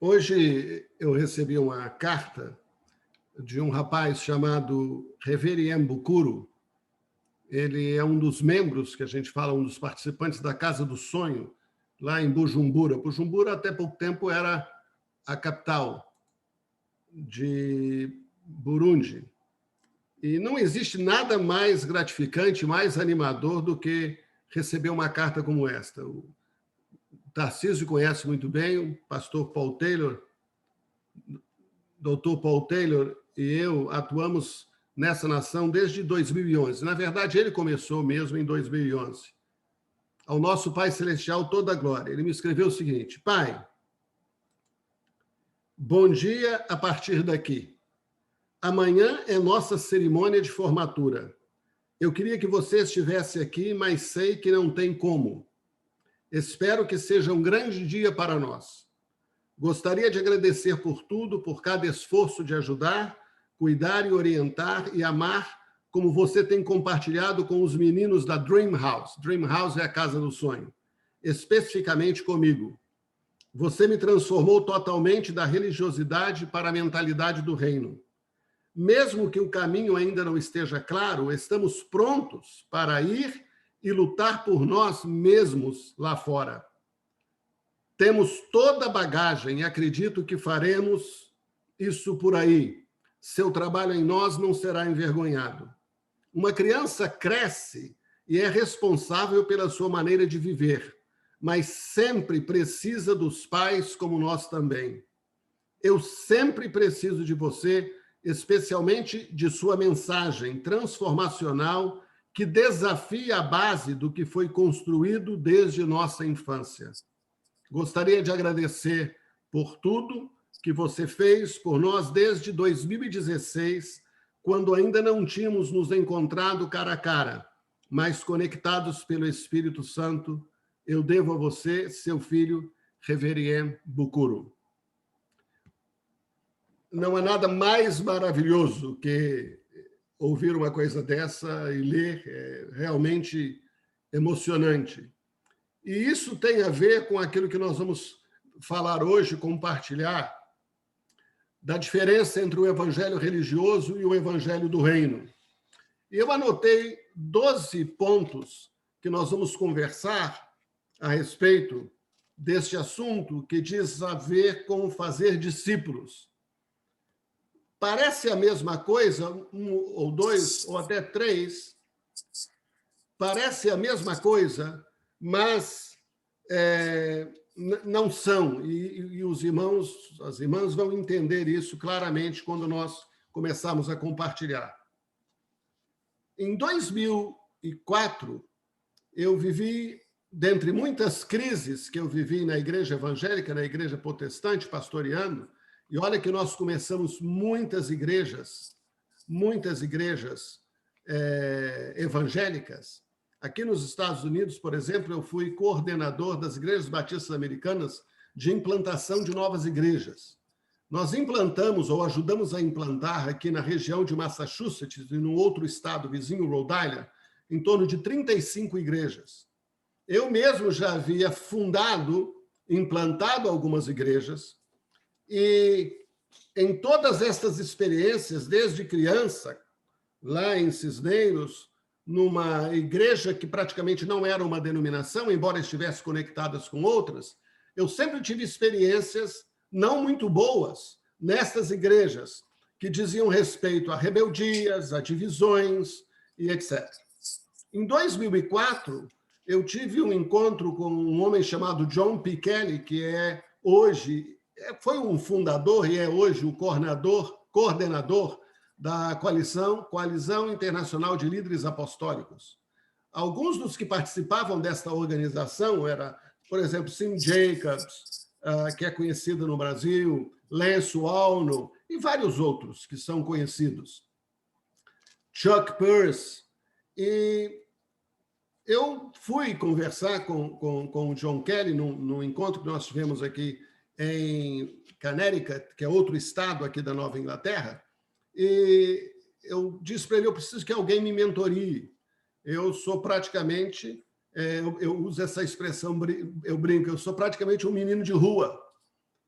Hoje eu recebi uma carta de um rapaz chamado Reverien Bukuru. Ele é um dos membros, que a gente fala, um dos participantes da Casa do Sonho, lá em Bujumbura. Bujumbura, até pouco tempo, era a capital de Burundi. E não existe nada mais gratificante, mais animador do que receber uma carta como esta. O Tarcísio conhece muito bem, o pastor Paul Taylor, Dr. Paul Taylor e eu atuamos nessa nação desde 2011. Na verdade, ele começou mesmo em 2011. Ao nosso Pai Celestial, toda a glória. Ele me escreveu o seguinte: Pai, bom dia a partir daqui. Amanhã é nossa cerimônia de formatura. Eu queria que você estivesse aqui, mas sei que não tem como. Espero que seja um grande dia para nós. Gostaria de agradecer por tudo, por cada esforço de ajudar, cuidar e orientar e amar, como você tem compartilhado com os meninos da Dream House. Dream House é a casa do sonho, especificamente comigo. Você me transformou totalmente da religiosidade para a mentalidade do reino. Mesmo que o caminho ainda não esteja claro, estamos prontos para ir e lutar por nós mesmos lá fora. Temos toda a bagagem e acredito que faremos isso por aí. Seu trabalho em nós não será envergonhado. Uma criança cresce e é responsável pela sua maneira de viver, mas sempre precisa dos pais como nós também. Eu sempre preciso de você, especialmente de sua mensagem transformacional que desafia a base do que foi construído desde nossa infância. Gostaria de agradecer por tudo que você fez por nós desde 2016, quando ainda não tínhamos nos encontrado cara a cara, mas conectados pelo Espírito Santo. Eu devo a você, seu filho, Reverien Bukuru. Não há nada mais maravilhoso que ouvir uma coisa dessa e ler, é realmente emocionante. E isso tem a ver com aquilo que nós vamos falar hoje, compartilhar, da diferença entre o evangelho religioso e o evangelho do reino. E eu anotei 12 pontos que nós vamos conversar a respeito deste assunto, que diz a ver com fazer discípulos. Parece a mesma coisa, um ou dois, ou até três, parece a mesma coisa, mas não são. E os irmãos, as irmãs vão entender isso claramente quando nós começarmos a compartilhar. Em 2004, eu vivi, dentre muitas crises que eu vivi na igreja evangélica, na igreja protestante, pastoreando, e olha que nós começamos muitas igrejas evangélicas. Aqui nos Estados Unidos, por exemplo, eu fui coordenador das igrejas batistas americanas de implantação de novas igrejas. Nós implantamos ou ajudamos a implantar aqui na região de Massachusetts e no outro estado vizinho, Rhode Island, em torno de 35 igrejas. Eu mesmo já havia fundado, implantado algumas igrejas, e em todas estas experiências, desde criança, lá em Cisneiros, numa igreja que praticamente não era uma denominação, embora estivesse conectadas com outras, eu sempre tive experiências não muito boas nessas igrejas, que diziam respeito a rebeldias, a divisões e etc. Em 2004, eu tive um encontro com um homem chamado John P. Kelly, que foi um fundador e é hoje o coordenador da Coalizão Internacional de Líderes Apostólicos. Alguns dos que participavam desta organização eram, por exemplo, Sim Jacobs, que é conhecido no Brasil, Lance Walno e vários outros que são conhecidos. Chuck Pearce. E eu fui conversar com o John Kelly no encontro que nós tivemos aqui em Connecticut, que é outro estado aqui da Nova Inglaterra, e eu disse para ele, eu preciso que alguém me mentorie. Eu sou praticamente, eu uso essa expressão, eu brinco, eu sou praticamente um menino de rua.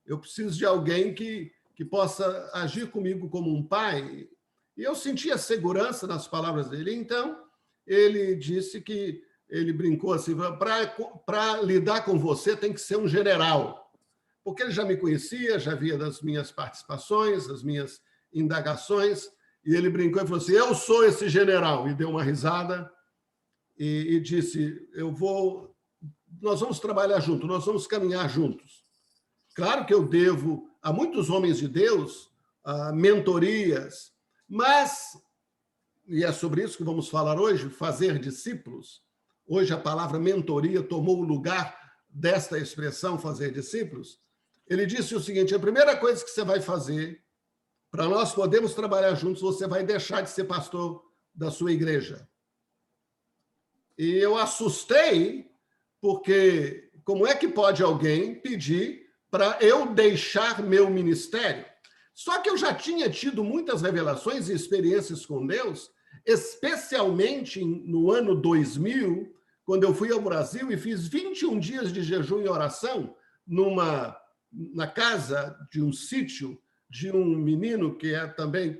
eu preciso de alguém que possa agir comigo como um pai. E eu sentia segurança nas palavras dele. Então, ele disse que, ele brincou assim, para lidar com você tem que ser um general, porque ele já me conhecia, já via das minhas participações, das minhas indagações, e ele brincou e falou assim, eu sou esse general, e deu uma risada e disse, nós vamos trabalhar juntos, nós vamos caminhar juntos. Claro que eu devo a muitos homens de Deus mentorias, mas, e é sobre isso que vamos falar hoje, fazer discípulos. Hoje a palavra mentoria tomou o lugar desta expressão, fazer discípulos. Ele disse o seguinte, a primeira coisa que você vai fazer, para nós podermos trabalhar juntos, você vai deixar de ser pastor da sua igreja. E eu assustei, porque como é que pode alguém pedir para eu deixar meu ministério? Só que eu já tinha tido muitas revelações e experiências com Deus, especialmente no ano 2000, quando eu fui ao Brasil e fiz 21 dias de jejum e oração na casa de um sítio de um menino que é também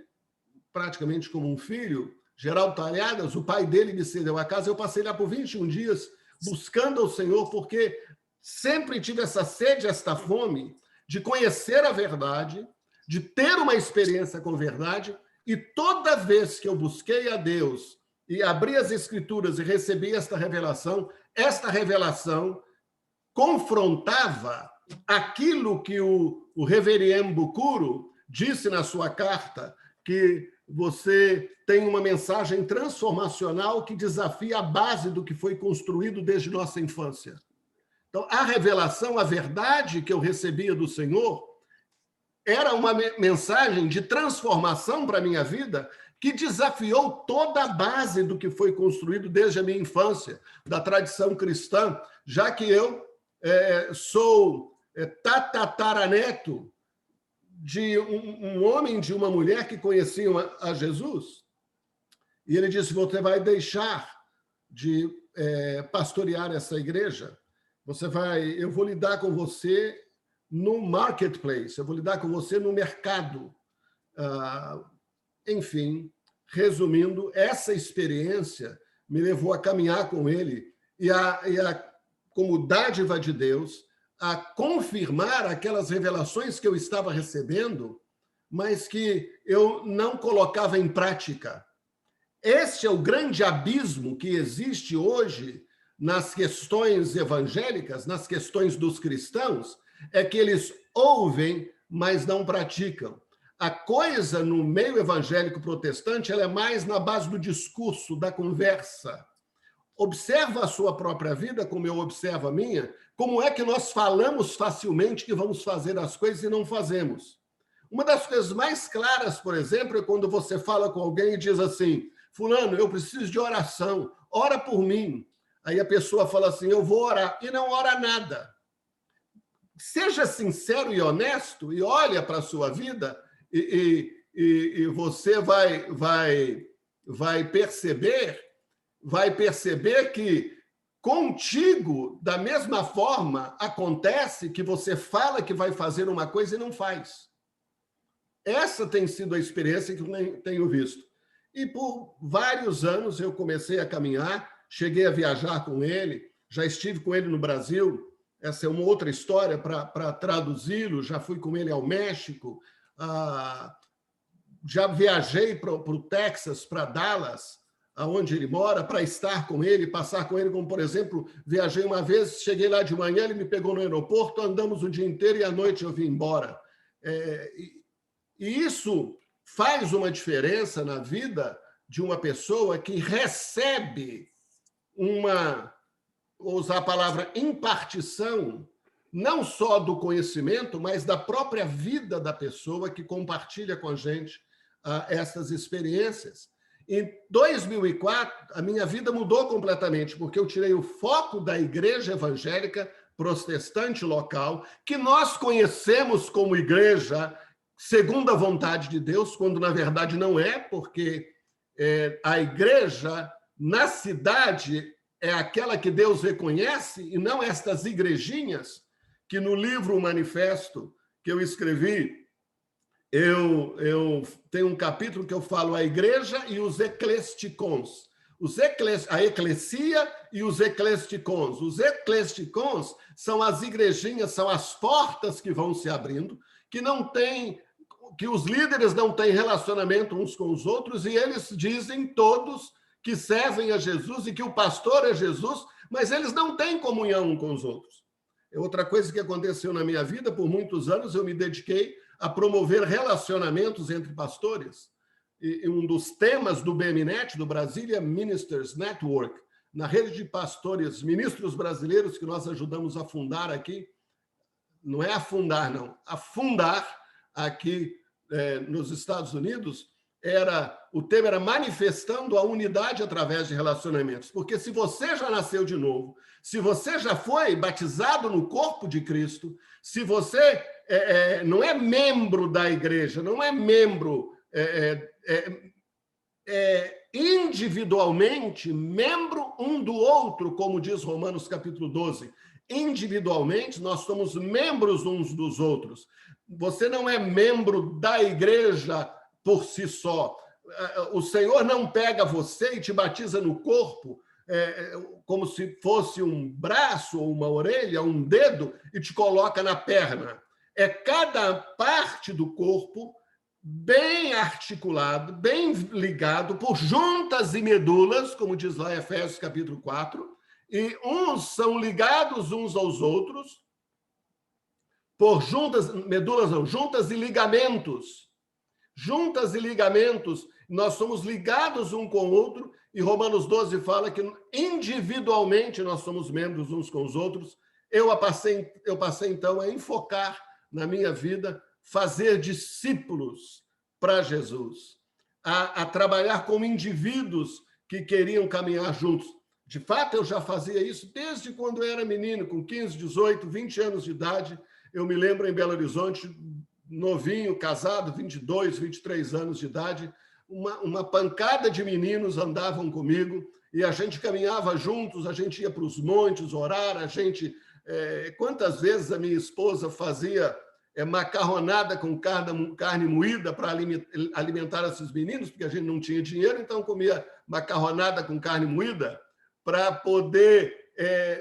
praticamente como um filho, Geraldo Talhadas, o pai dele me cedeu a casa, eu passei lá por 21 dias buscando ao Senhor, porque sempre tive essa sede, esta fome de conhecer a verdade, de ter uma experiência com verdade, e toda vez que eu busquei a Deus e abri as Escrituras e recebi esta revelação confrontava aquilo que o Reverendo Bucuro disse na sua carta, que você tem uma mensagem transformacional que desafia a base do que foi construído desde nossa infância. Então, a revelação, a verdade que eu recebia do Senhor, era uma mensagem de transformação para a minha vida que desafiou toda a base do que foi construído desde a minha infância, da tradição cristã, já que eu sou tataraneto de um homem e de uma mulher que conheciam a Jesus. E ele disse, você vai deixar de pastorear essa igreja, eu vou lidar com você no marketplace, eu vou lidar com você no mercado. Enfim, resumindo, essa experiência me levou a caminhar com ele e como dádiva de Deus, a confirmar aquelas revelações que eu estava recebendo, mas que eu não colocava em prática. Este é o grande abismo que existe hoje nas questões evangélicas, nas questões dos cristãos, é que eles ouvem, mas não praticam. A coisa no meio evangélico protestante ela é mais na base do discurso, da conversa. Observa a sua própria vida, como eu observo a minha, como é que nós falamos facilmente que vamos fazer as coisas e não fazemos. Uma das coisas mais claras, por exemplo, é quando você fala com alguém e diz assim, fulano, eu preciso de oração, ora por mim. Aí a pessoa fala assim, eu vou orar, e não ora nada. Seja sincero e honesto e olha para a sua vida e você vai perceber que contigo, da mesma forma, acontece que você fala que vai fazer uma coisa e não faz. Essa tem sido a experiência que eu tenho visto. E por vários anos eu comecei a caminhar, cheguei a viajar com ele, já estive com ele no Brasil, essa é uma outra história para traduzi-lo, já fui com ele ao México, já viajei para o Texas, para Dallas, aonde ele mora, para estar com ele, passar com ele, como, por exemplo, viajei uma vez, cheguei lá de manhã, ele me pegou no aeroporto, andamos o dia inteiro e à noite eu vim embora. E isso faz uma diferença na vida de uma pessoa que recebe vou usar a palavra impartição, não só do conhecimento, mas da própria vida da pessoa que compartilha com a gente essas experiências. Em 2004, a minha vida mudou completamente, porque eu tirei o foco da igreja evangélica protestante local, que nós conhecemos como igreja segundo a vontade de Deus, quando na verdade não é, porque a igreja na cidade é aquela que Deus reconhece, e não estas igrejinhas que no livro Manifesto que eu escrevi, eu tenho um capítulo que eu falo a igreja e os eclesticons. A eclesia e os eclesticons. Os eclesticons são as igrejinhas, são as portas que vão se abrindo, que os líderes não têm relacionamento uns com os outros, e eles dizem todos que servem a Jesus e que o pastor é Jesus, mas eles não têm comunhão uns com os outros. Outra coisa que aconteceu na minha vida, por muitos anos eu me dediquei a promover relacionamentos entre pastores. E um dos temas do BMNet, do Brasília Ministers Network, na rede de pastores, ministros brasileiros que nós ajudamos a fundar aqui, não é afundar, não, a fundar aqui nos Estados Unidos, o tema era manifestando a unidade através de relacionamentos. Porque se você já nasceu de novo, se você já foi batizado no corpo de Cristo, se você não é membro da igreja, não é membro individualmente, membro um do outro, como diz Romanos capítulo 12. Individualmente, nós somos membros uns dos outros. Você não é membro da igreja por si só. O Senhor não pega você e te batiza no corpo como se fosse um braço ou uma orelha, um dedo, e te coloca na perna. É cada parte do corpo bem articulado, bem ligado por juntas e medulas, como diz lá em Efésios capítulo 4, e uns são ligados uns aos outros por juntas e ligamentos. Juntas e ligamentos, nós somos ligados um com o outro, e Romanos 12 fala que individualmente nós somos membros uns com os outros. Eu passei então a enfocar na minha vida fazer discípulos para Jesus, a trabalhar como indivíduos que queriam caminhar juntos. De fato, eu já fazia isso desde quando eu era menino, com 15, 18, 20 anos de idade. Eu me lembro em Belo Horizonte, novinho, casado, 22, 23 anos de idade, uma pancada de meninos andavam comigo e a gente caminhava juntos, a gente ia para os montes orar, quantas vezes a minha esposa fazia macarronada com carne moída para alimentar esses meninos, porque a gente não tinha dinheiro, então comia macarronada com carne moída para poder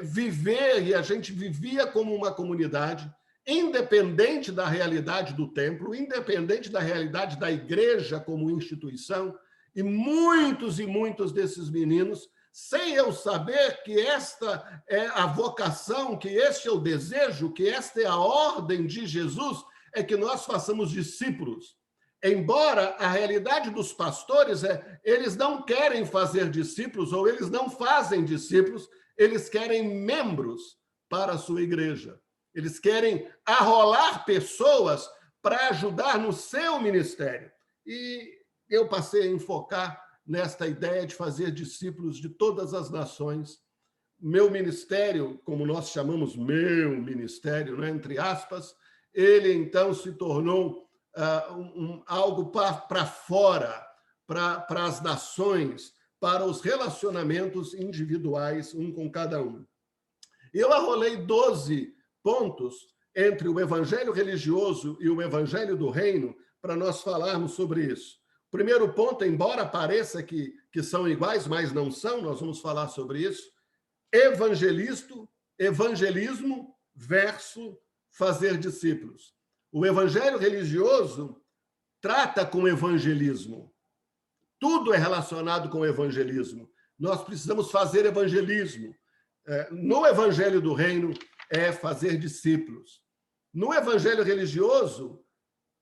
viver, e a gente vivia como uma comunidade, independente da realidade do templo, independente da realidade da igreja como instituição, e muitos desses meninos, sem eu saber que esta é a vocação, que este é o desejo, que esta é a ordem de Jesus, é que nós façamos discípulos. Embora a realidade dos pastores eles não querem fazer discípulos, ou eles não fazem discípulos, eles querem membros para a sua igreja. Eles querem arrolar pessoas para ajudar no seu ministério. E eu passei a enfocar nesta ideia de fazer discípulos de todas as nações. Meu ministério, como nós chamamos meu ministério, né, entre aspas, ele então se tornou algo para fora, para as nações, para os relacionamentos individuais, um com cada um. Eu arrolei 12 pontos entre o evangelho religioso e o evangelho do reino para nós falarmos sobre isso. O primeiro ponto, embora pareça que são iguais, mas não são, nós vamos falar sobre isso, evangelismo versus fazer discípulos. O evangelho religioso trata com evangelismo. Tudo é relacionado com evangelismo. Nós precisamos fazer evangelismo. No evangelho do reino é fazer discípulos. No evangelho religioso,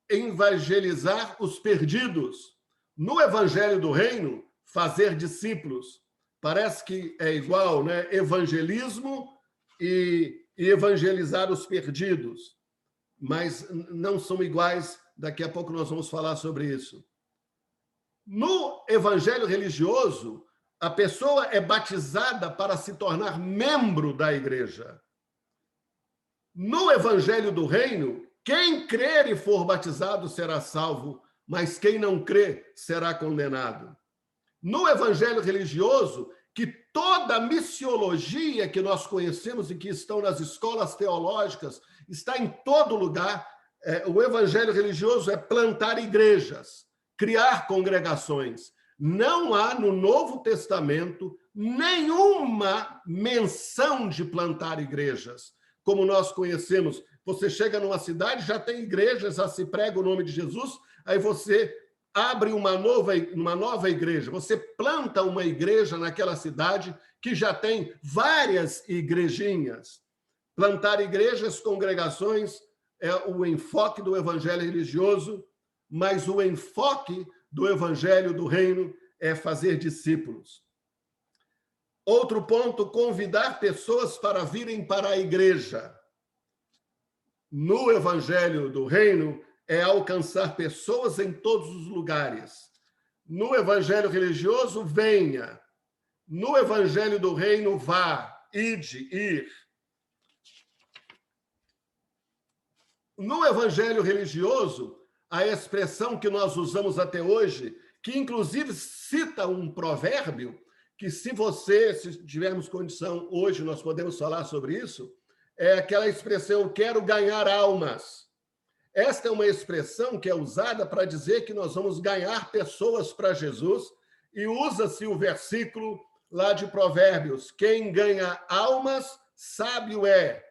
evangelizar os perdidos. No evangelho do reino, fazer discípulos. Parece que é igual, né? Evangelismo e evangelizar os perdidos. Mas não são iguais. Daqui a pouco nós vamos falar sobre isso. No evangelho religioso, a pessoa é batizada para se tornar membro da igreja. No evangelho do reino, quem crer e for batizado será salvo, mas quem não crer será condenado. No evangelho religioso, que toda a missiologia que nós conhecemos e que estão nas escolas teológicas, está em todo lugar, O evangelho religioso é plantar igrejas, criar congregações. Não há no Novo Testamento nenhuma menção de plantar igrejas, como nós conhecemos. Você chega numa cidade, já tem igrejas, já se prega o nome de Jesus, aí você abre uma nova igreja, você planta uma igreja naquela cidade que já tem várias igrejinhas. Plantar igrejas, congregações, é o enfoque do evangelho religioso, mas o enfoque do evangelho do reino é fazer discípulos. Outro ponto, convidar pessoas para virem para a igreja. No evangelho do reino, é alcançar pessoas em todos os lugares. No evangelho religioso, venha. No evangelho do reino, vá, ide, ir. No evangelho religioso, a expressão que nós usamos até hoje, que inclusive cita um provérbio, que se tivermos condição hoje, nós podemos falar sobre isso, é aquela expressão, eu quero ganhar almas. Esta é uma expressão que é usada para dizer que nós vamos ganhar pessoas para Jesus, e usa-se o versículo lá de Provérbios, quem ganha almas, sábio é.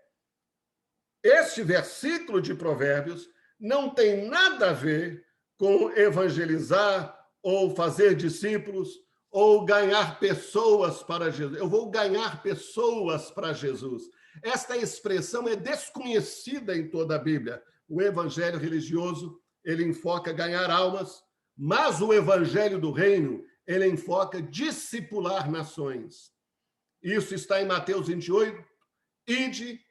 Este versículo de Provérbios não tem nada a ver com evangelizar ou fazer discípulos ou ganhar pessoas para Jesus. Eu vou ganhar pessoas para Jesus. Esta expressão é desconhecida em toda a Bíblia. O evangelho religioso, ele enfoca ganhar almas, mas o evangelho do reino, ele enfoca discipular nações. Isso está em Mateus 28. Ide,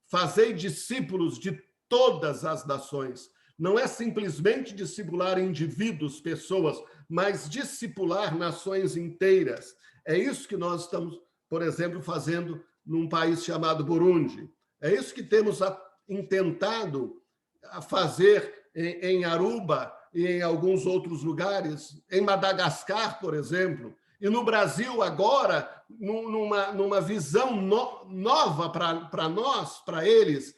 fazei discípulos de todas as nações. Não é simplesmente discipular indivíduos, pessoas, mas discipular nações inteiras. É isso que nós estamos, por exemplo, fazendo num país chamado Burundi. É isso que temos tentado fazer em Aruba e em alguns outros lugares, em Madagascar, por exemplo. E no Brasil, agora, numa visão nova para nós, para eles,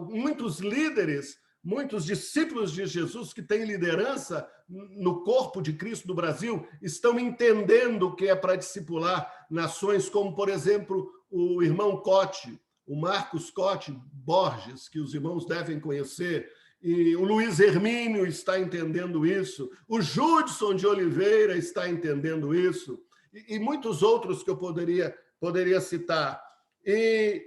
muitos líderes, muitos discípulos de Jesus que têm liderança no corpo de Cristo do Brasil, estão entendendo o que é para discipular nações como, por exemplo, o irmão Cote, o Marcos Cote Borges, que os irmãos devem conhecer, e o Luiz Hermínio está entendendo isso, o Judson de Oliveira está entendendo isso, e muitos outros que eu poderia citar. E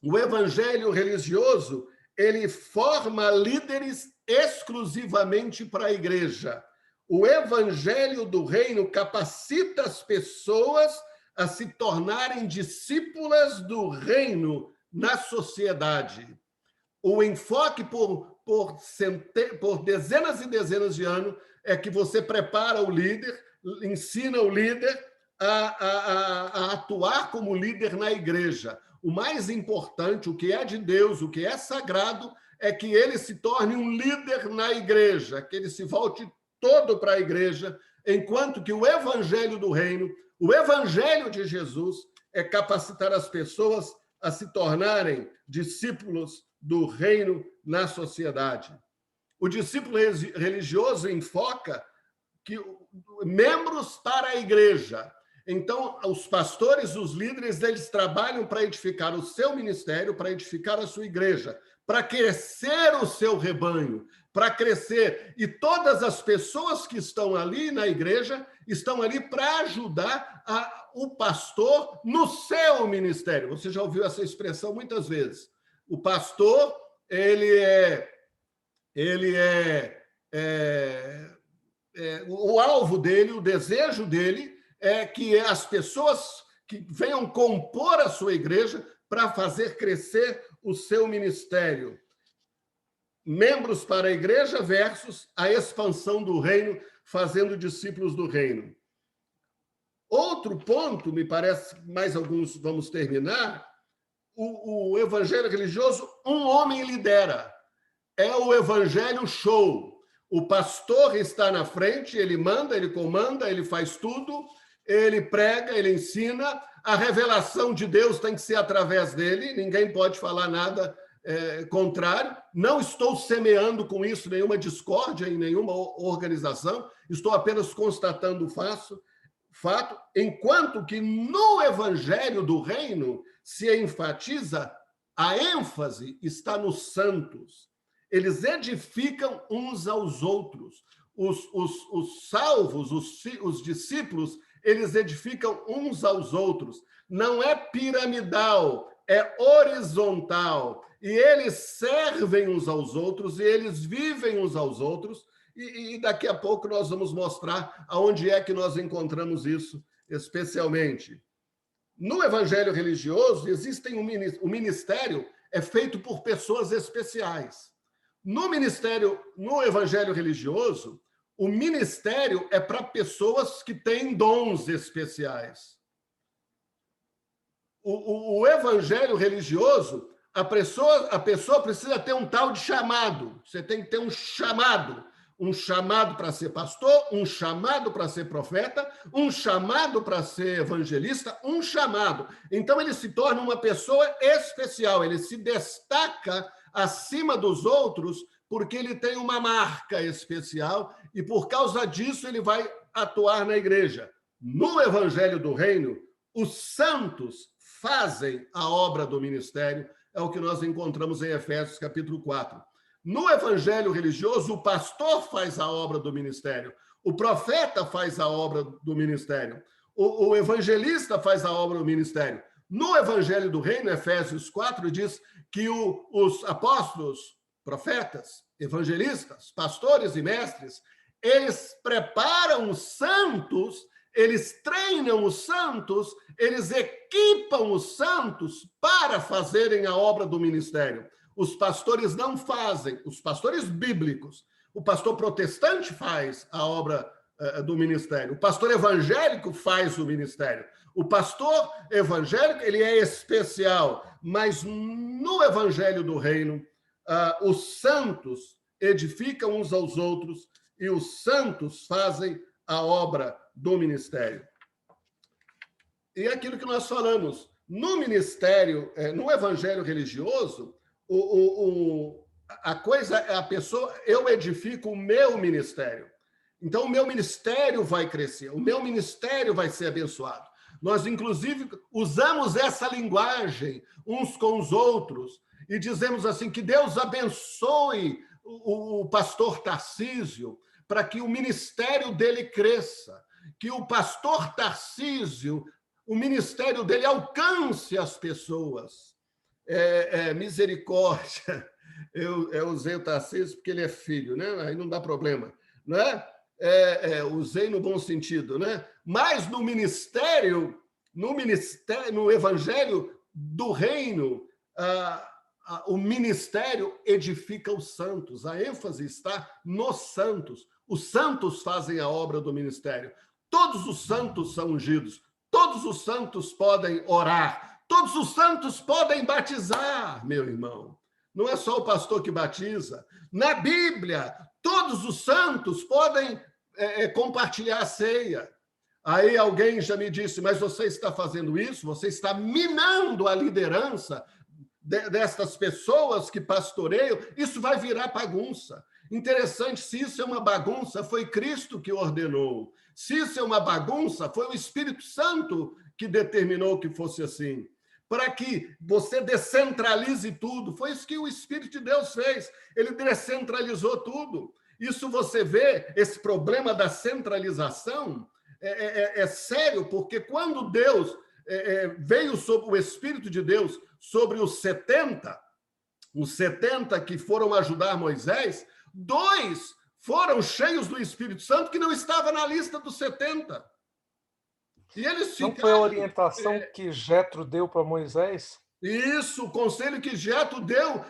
o evangelho religioso, ele forma líderes exclusivamente para a igreja. O evangelho do reino capacita as pessoas a se tornarem discípulas do reino na sociedade. O enfoque por dezenas e dezenas de anos é que você prepara o líder, ensina o líder a atuar como líder na igreja. O mais importante, o que é de Deus, o que é sagrado, é que ele se torne um líder na igreja, que ele se volte todo para a igreja, enquanto que o evangelho do reino, o evangelho de Jesus, é capacitar as pessoas a se tornarem discípulos do reino na sociedade. O discípulo religioso enfoca que membros para a igreja. Então, os pastores, os líderes, eles trabalham para edificar o seu ministério, para edificar a sua igreja, para crescer o seu rebanho, para crescer. E todas as pessoas que estão ali na igreja estão ali para ajudar o pastor no seu ministério. Você já ouviu essa expressão muitas vezes. O pastor, o alvo dele, o desejo dele é que as pessoas que venham compor a sua igreja para fazer crescer o seu ministério. Membros para a igreja versus a expansão do reino, fazendo discípulos do reino. Outro ponto, me parece, mais alguns vamos terminar, o evangelho religioso, um homem lidera. É o evangelho show. O pastor está na frente, ele manda, ele comanda, ele faz tudo, ele prega, ele ensina, a revelação de Deus tem que ser através dele, ninguém pode falar nada contrário, não estou semeando com isso nenhuma discórdia em nenhuma organização, estou apenas constatando o fato, enquanto que no Evangelho do Reino se enfatiza, a ênfase está nos santos. Eles edificam uns aos outros. Os salvos, os discípulos, eles edificam uns aos outros. Não é piramidal, é horizontal. E eles servem uns aos outros, e eles vivem uns aos outros. E daqui a pouco nós vamos mostrar aonde é que nós encontramos isso, especialmente. No evangelho religioso, o ministério é feito por pessoas especiais. No evangelho religioso, o ministério é para pessoas que têm dons especiais. O evangelho religioso, a pessoa precisa ter um tal de chamado. Você tem que ter um chamado para ser pastor, um chamado para ser profeta, um chamado para ser evangelista, um chamado. Então, ele se torna uma pessoa especial, ele se destaca acima dos outros porque ele tem uma marca especial e, por causa disso, ele vai atuar na igreja. No Evangelho do Reino, os santos fazem a obra do ministério, é o que nós encontramos em Efésios, capítulo 4. No evangelho religioso, o pastor faz a obra do ministério, o profeta faz a obra do ministério, o evangelista faz a obra do ministério. No evangelho do reino, Efésios 4, diz que os apóstolos, profetas, evangelistas, pastores e mestres, eles preparam os santos, eles treinam os santos, eles equipam os santos para fazerem a obra do ministério. Os pastores não fazem, os pastores bíblicos. O pastor protestante faz a obra do ministério. O pastor evangélico faz o ministério. O pastor evangélico, ele é especial, mas no evangelho do reino, os santos edificam uns aos outros e os santos fazem a obra do ministério. E é aquilo que nós falamos, no ministério, no evangelho religioso, a coisa é a pessoa, eu edifico o meu ministério. Então, o meu ministério vai crescer, o meu ministério vai ser abençoado. Nós, inclusive, usamos essa linguagem uns com os outros e dizemos assim, que Deus abençoe o pastor Tarcísio para que o ministério dele cresça, que o pastor Tarcísio, o ministério dele alcance as pessoas. Misericórdia. Eu usei o Tarcísio porque ele é filho, né? Aí não dá problema, né? Usei no bom sentido, né? Mas no evangelho do reino, o ministério edifica os santos. A ênfase está nos santos. Os santos fazem a obra do ministério. Todos os santos são ungidos. Todos os santos podem orar. Todos os santos podem batizar, meu irmão. Não é só o pastor que batiza. Na Bíblia, todos os santos podem compartilhar a ceia. Aí alguém já me disse, mas você está fazendo isso? Você está minando a liderança destas pessoas que pastoreiam? Isso vai virar bagunça. Interessante, se isso é uma bagunça, foi Cristo que ordenou. Se isso é uma bagunça, foi o Espírito Santo que determinou que fosse assim. Para que você descentralize tudo. Foi isso que o Espírito de Deus fez. Ele descentralizou tudo. Isso você vê, esse problema da centralização é sério, porque quando Deus veio sobre o Espírito de Deus sobre os 70 que foram ajudar Moisés, 2 foram cheios do Espírito Santo que não estava na lista dos 70. E eles ficaram... Não foi a orientação que Jetro deu para Moisés? Isso, o conselho que Jetro deu,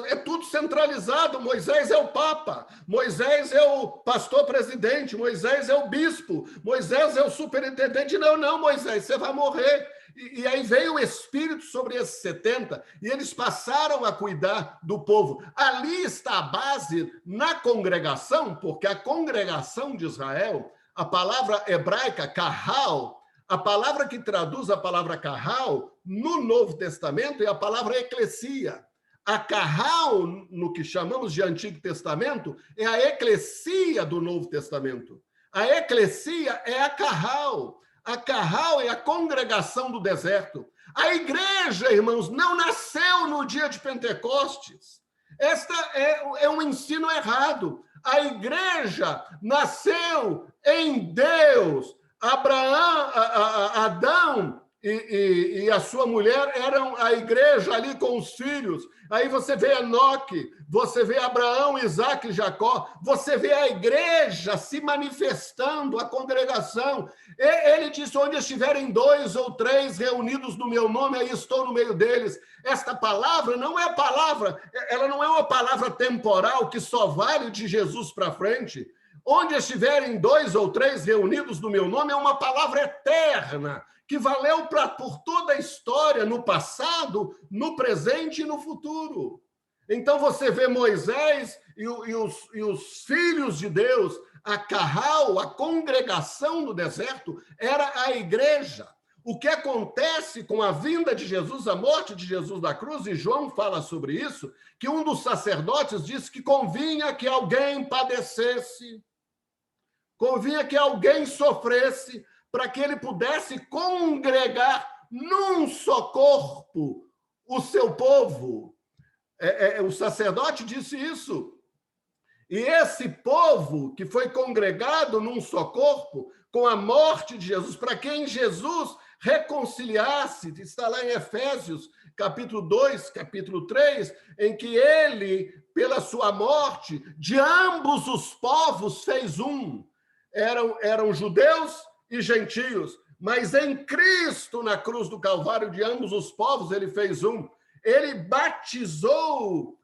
é tudo centralizado. Moisés é o Papa, Moisés é o pastor presidente, Moisés é o bispo, Moisés é o superintendente. Não, Moisés, você vai morrer. E aí veio o Espírito sobre esses 70 e eles passaram a cuidar do povo. Ali está a base na congregação, porque a congregação de Israel, a palavra hebraica, kahal, a palavra que traduz a palavra kahal no Novo Testamento é a palavra eclesia. A carral, no que chamamos de Antigo Testamento, é a eclesia do Novo Testamento. A eclesia é a carral. A carral é a congregação do deserto. A igreja, irmãos, não nasceu no dia de Pentecostes. Esta é um ensino errado. A igreja nasceu em Deus. Adão e a sua mulher eram a igreja ali com os filhos. Aí você vê Enoque, você vê Abraão, Isaac e Jacó, você vê a igreja se manifestando, a congregação. Ele disse, onde estiverem 2 ou 3 reunidos no meu nome, aí estou no meio deles. Esta palavra não é palavra, ela não é uma palavra temporal que só vale de Jesus para frente. Onde estiverem 2 ou 3 reunidos no meu nome é uma palavra eterna, que valeu por toda a história, no passado, no presente e no futuro. Então você vê Moisés e os filhos de Deus, a carral, a congregação no deserto, era a igreja. O que acontece com a vinda de Jesus, a morte de Jesus na cruz, e João fala sobre isso, que um dos sacerdotes disse que convinha que alguém padecesse, convinha que alguém sofresse, para que ele pudesse congregar num só corpo o seu povo. O sacerdote disse isso. E esse povo que foi congregado num só corpo, com a morte de Jesus, para quem Jesus reconciliasse, está lá em Efésios, capítulo 2, capítulo 3, em que ele, pela sua morte, de ambos os povos fez um. Eram judeus e gentios, mas em Cristo, na cruz do Calvário, de ambos os povos, ele fez um. Ele batizou,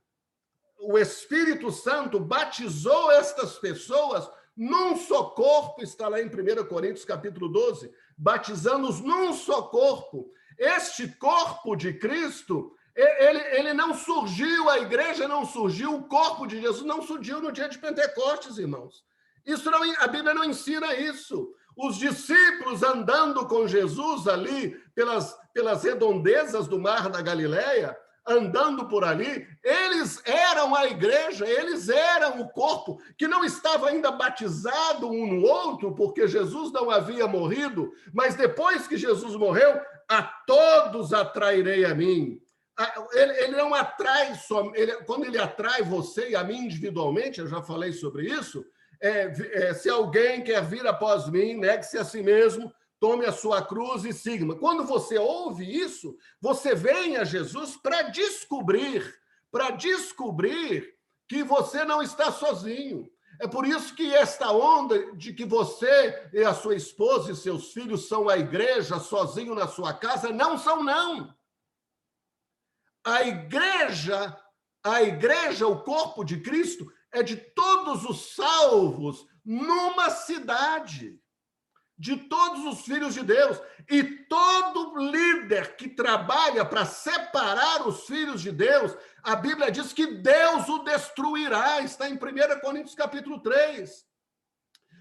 o Espírito Santo batizou estas pessoas num só corpo, está lá em 1 Coríntios, capítulo 12, batizando-os num só corpo. Este corpo de Cristo, ele não surgiu, a igreja não surgiu, o corpo de Jesus não surgiu no dia de Pentecostes, irmãos. Isso não, a Bíblia não ensina isso. Os discípulos andando com Jesus ali pelas redondezas do Mar da Galileia, andando por ali, eles eram a igreja, eles eram o corpo, que não estava ainda batizado um no outro, porque Jesus não havia morrido, mas depois que Jesus morreu, a todos atrairei a mim. Ele não atrai só, quando ele atrai você e a mim individualmente, eu já falei sobre isso, se alguém quer vir após mim, negue-se a si mesmo, tome a sua cruz e siga-me. Quando você ouve isso, você vem a Jesus para descobrir que você não está sozinho. É por isso que esta onda de que você e a sua esposa e seus filhos são a igreja, sozinho na sua casa, não são, não. A igreja, o corpo de Cristo, é de todos os salvos numa cidade, de todos os filhos de Deus. E todo líder que trabalha para separar os filhos de Deus, a Bíblia diz que Deus o destruirá, está em 1 Coríntios capítulo 3.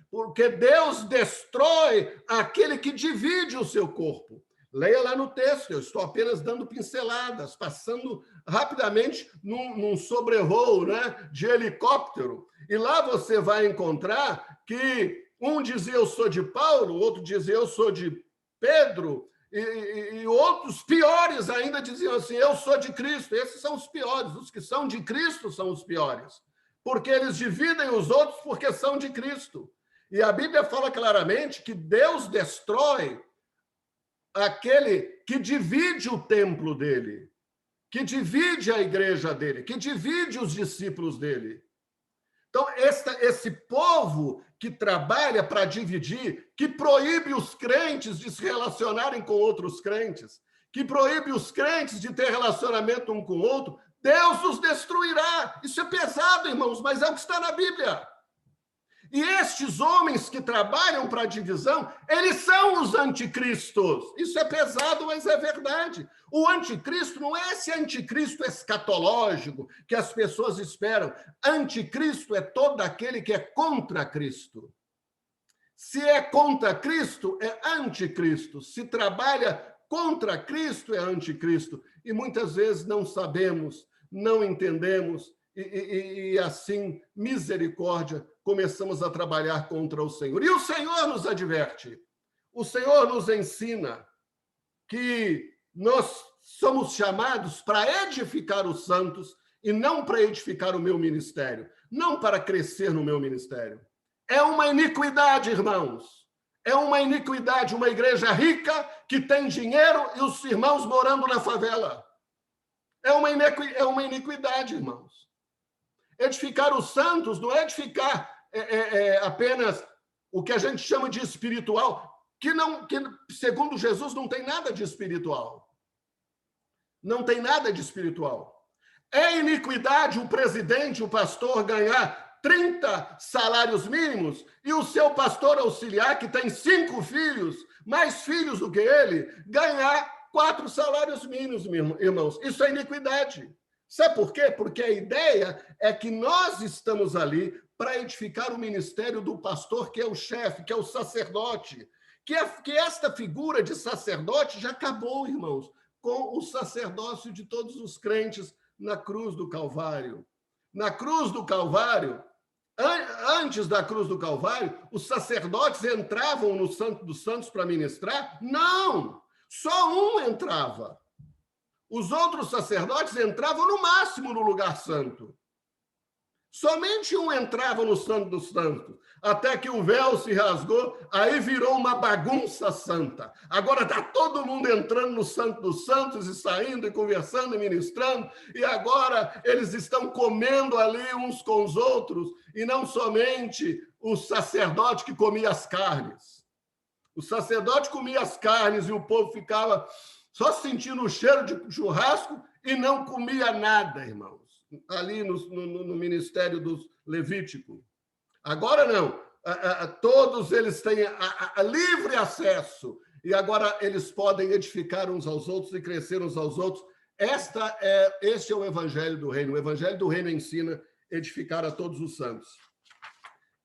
Porque Deus destrói aquele que divide o seu corpo. Leia lá no texto, eu estou apenas dando pinceladas, passando rapidamente num sobrevoo, né, de helicóptero. E lá você vai encontrar que um dizia eu sou de Paulo, o outro dizia eu sou de Pedro, e outros piores ainda diziam assim, eu sou de Cristo. Esses são os piores, os que são de Cristo são os piores, porque eles dividem os outros porque são de Cristo. E a Bíblia fala claramente que Deus destrói aquele que divide o templo dele, que divide a igreja dele, que divide os discípulos dele. Então, esse povo que trabalha para dividir, que proíbe os crentes de se relacionarem com outros crentes, que proíbe os crentes de ter relacionamento um com o outro, Deus os destruirá. Isso é pesado, irmãos, mas é o que está na Bíblia. E estes homens que trabalham para a divisão, eles são os anticristos. Isso é pesado, mas é verdade. O anticristo não é esse anticristo escatológico que as pessoas esperam. Anticristo é todo aquele que é contra Cristo. Se é contra Cristo, é anticristo. Se trabalha contra Cristo, é anticristo. E muitas vezes não sabemos não entendemos, e assim, misericórdia, começamos a trabalhar contra o Senhor. E o Senhor nos adverte, o Senhor nos ensina que nós somos chamados para edificar os santos e não para edificar o meu ministério, não para crescer no meu ministério. É uma iniquidade, irmãos. É uma iniquidade, uma igreja rica que tem dinheiro e os irmãos morando na favela. É uma iniquidade, irmãos. Edificar os santos não é edificar apenas o que a gente chama de espiritual, que, segundo Jesus, não tem nada de espiritual. Não tem nada de espiritual. É iniquidade o presidente, o pastor, ganhar 30 salários mínimos e o seu pastor auxiliar, que tem 5 filhos, mais filhos do que ele, ganhar 4 salários mínimos, irmãos. Isso é iniquidade. Sabe por quê? Porque a ideia é que nós estamos ali para edificar o ministério do pastor, que é o chefe, que é o sacerdote. Que esta figura de sacerdote já acabou, irmãos, com o sacerdócio de todos os crentes na cruz do Calvário. Na cruz do Calvário, antes da cruz do Calvário, os sacerdotes entravam no Santo dos Santos para ministrar? Não! Só um entrava. Os outros sacerdotes entravam no máximo no lugar santo. Somente um entrava no Santo dos Santos, até que o véu se rasgou, aí virou uma bagunça santa. Agora está todo mundo entrando no Santo dos Santos e saindo e conversando e ministrando, e agora eles estão comendo ali uns com os outros, e não somente o sacerdote que comia as carnes. O sacerdote comia as carnes e o povo ficava só sentindo o cheiro de churrasco e não comia nada, irmãos, ali no ministério dos Levítico. Agora não, todos eles têm livre acesso e agora eles podem edificar uns aos outros e crescer uns aos outros. Este é o Evangelho do Reino. O Evangelho do Reino ensina a edificar a todos os santos.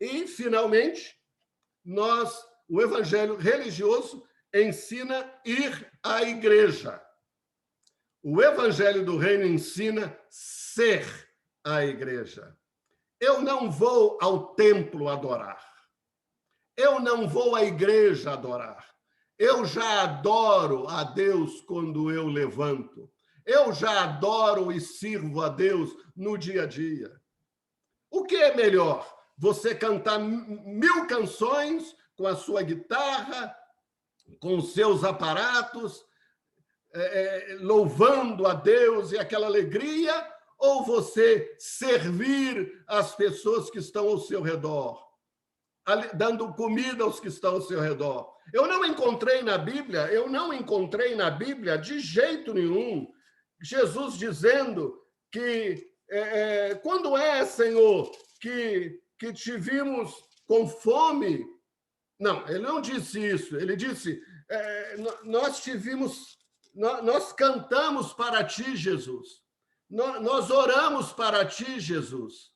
E, finalmente, o Evangelho religioso ensina ir à igreja. O Evangelho do Reino ensina ser a igreja. Eu não vou ao templo adorar. Eu não vou à igreja adorar. Eu já adoro a Deus quando eu levanto. Eu já adoro e sirvo a Deus no dia a dia. O que é melhor? Você cantar 1000 canções com a sua guitarra, com os seus aparatos, louvando a Deus e aquela alegria, ou você servir as pessoas que estão ao seu redor, dando comida aos que estão ao seu redor? Eu não encontrei na Bíblia de jeito nenhum Jesus dizendo que quando Senhor, que te vimos com fome. Não, ele não disse isso. Ele disse, nós cantamos para ti, Jesus. Nós oramos para ti, Jesus.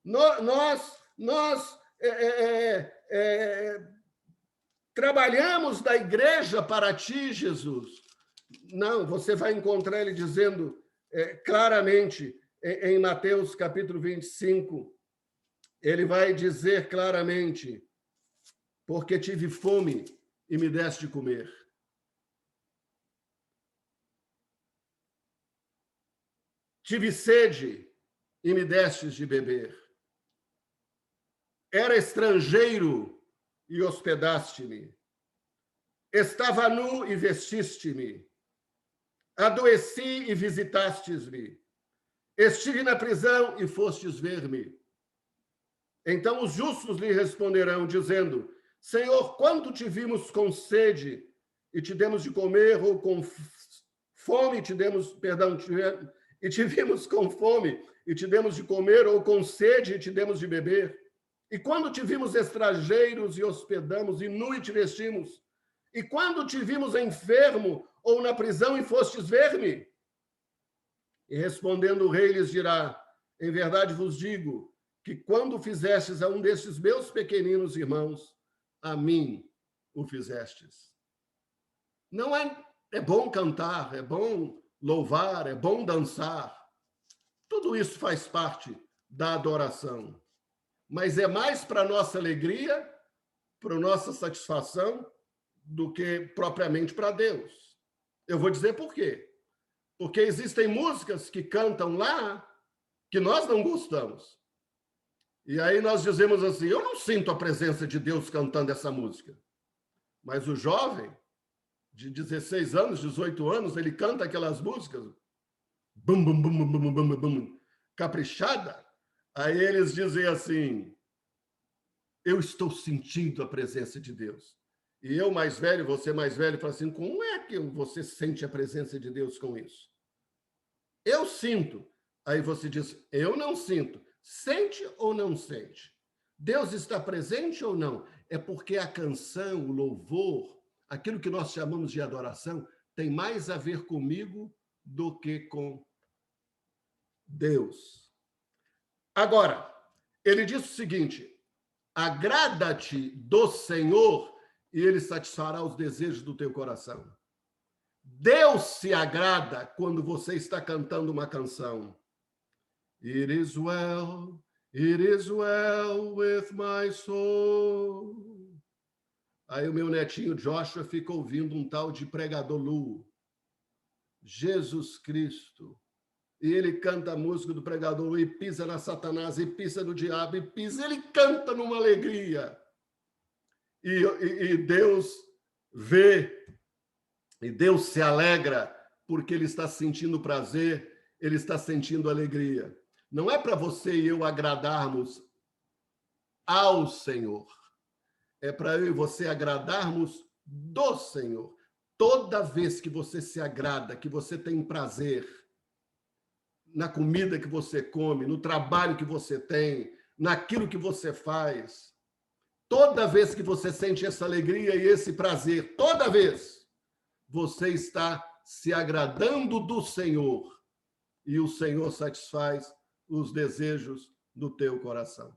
Nós trabalhamos da igreja para ti, Jesus. Não, você vai encontrar ele dizendo claramente em Mateus capítulo 25, ele vai dizer claramente: porque tive fome e me deste de comer. Tive sede e me destes de beber. Era estrangeiro e hospedaste-me. Estava nu e vestiste-me. Adoeci e visitastes-me. Estive na prisão e fostes ver-me. Então os justos lhe responderão, dizendo: Senhor, quando te vimos com sede e te demos de comer, ou com fome e te vimos com fome e te demos de comer, ou com sede e te demos de beber? E quando te vimos estrangeiros e hospedamos, e nu e te vestimos? E quando te vimos enfermo ou na prisão e fostes ver-me? E respondendo o rei lhes dirá: em verdade vos digo que quando fizestes a um destes meus pequeninos irmãos, a mim o fizestes. Não é bom cantar, é bom louvar, é bom dançar, tudo isso faz parte da adoração, mas é mais para nossa alegria, para nossa satisfação, do que propriamente para Deus. Eu vou dizer por quê. Porque existem músicas que cantam lá que nós não gostamos. E aí nós dizemos assim, eu não sinto a presença de Deus cantando essa música. Mas o jovem, de 16 anos, 18 anos, ele canta aquelas músicas, bum, bum, bum, bum, bum, bum, bum, caprichada. Aí eles dizem assim, eu estou sentindo a presença de Deus. E eu mais velho, você mais velho, fala assim, como é que você sente a presença de Deus com isso? Eu sinto. Aí você diz, eu não sinto. Sente ou não sente? Deus está presente ou não? É porque a canção, o louvor, aquilo que nós chamamos de adoração, tem mais a ver comigo do que com Deus. Agora, ele diz o seguinte, agrada-te do Senhor e ele satisfará os desejos do teu coração. Deus se agrada quando você está cantando uma canção. It is well with my soul. Aí o meu netinho Joshua fica ouvindo um tal de pregador Lu, Jesus Cristo. E ele canta a música do pregador Lu e pisa na Satanás, e pisa no diabo, e pisa, ele canta numa alegria. E Deus vê, e Deus se alegra, porque ele está sentindo prazer, ele está sentindo alegria. Não é para você e eu agradarmos ao Senhor, é para eu e você agradarmos do Senhor. Toda vez que você se agrada, que você tem prazer na comida que você come, no trabalho que você tem, naquilo que você faz, toda vez que você sente essa alegria e esse prazer, toda vez, você está se agradando do Senhor e o Senhor satisfaz os desejos do teu coração.